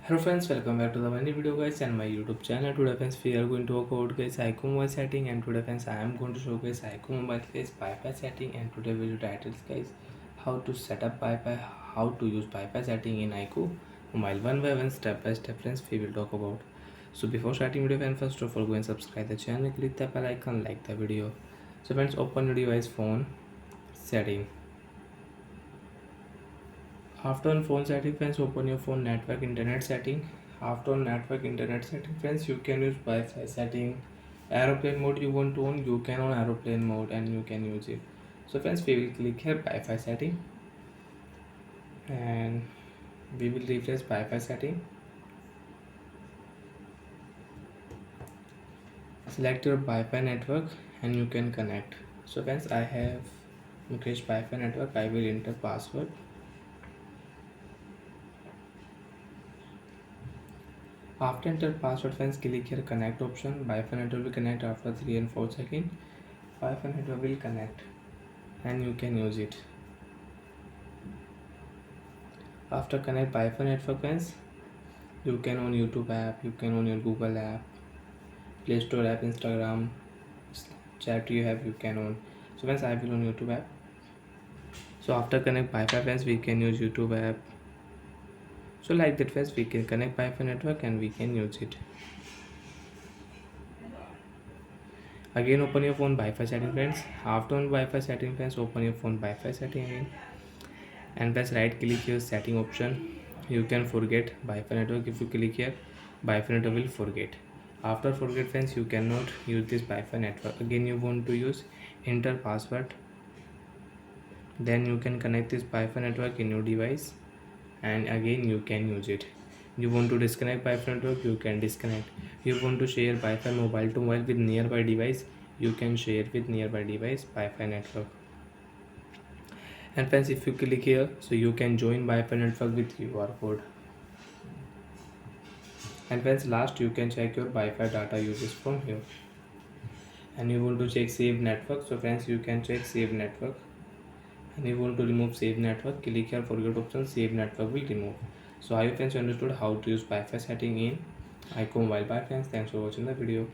Hello friends, welcome back to the new video guys and my YouTube channel. Today friends we are going to talk about guys iqoo mobile setting, and today friends I am going to show guys iqoo mobile guys Wi-Fi setting, and today video titles guys how to set up Wi-Fi, how to use Wi-Fi setting in iqoo mobile. One by one, step by step friends we will talk about. So before starting video friends, first of all go and subscribe the channel, click the bell icon, like the video. So friends, open your device phone setting. After on phone setting friends, open your phone network internet setting. After on network internet setting friends, you can use Wi-Fi setting. Aeroplane mode you want to on, you can on aeroplane mode and you can use it. So friends, we will click here Wi-Fi setting and we will refresh Wi-Fi setting. Select your Wi-Fi network and you can connect. So friends, I have Mukesh Wi-Fi network. I will enter password. After enter password friends, click here connect option. Wi-Fi network will connect after 3 and 4 seconds. Wi-Fi network will connect and you can use it. After connect Wi-Fi network friends, you can on YouTube app, you can on your Google app, Play Store app, Instagram, chat you have, you can on. So friends, I will on YouTube app. So after connect Wi-Fi friends, we can use YouTube app. So like that friends, we can connect Wi-Fi network and we can use it. Again open your phone Wi-Fi setting friends. After on Wi-Fi setting friends, open your phone Wi-Fi setting again and press right click your setting option. You can forget Wi-Fi network. If you click here, Wi-Fi network will forget. After forget friends, you cannot use this Wi-Fi network. Again you want to use, enter password, then you can connect this Wi-Fi network in your device and again you can use it. You want to disconnect Wi-Fi network, you can disconnect. You want to share Wi-Fi mobile to mobile with nearby device, you can share with nearby device Wi-Fi network. And friends, if you click here, so you can join Wi-Fi network with QR code. And friends, last you can check your Wi-Fi data uses from here. And you want to check save network, so friends you can check save network. And you want to remove save network, click here forget option, save network will remove. So I hope friends you understood how to use Wi-Fi setting in iqoo mobile. Bye friends, thanks for watching the video.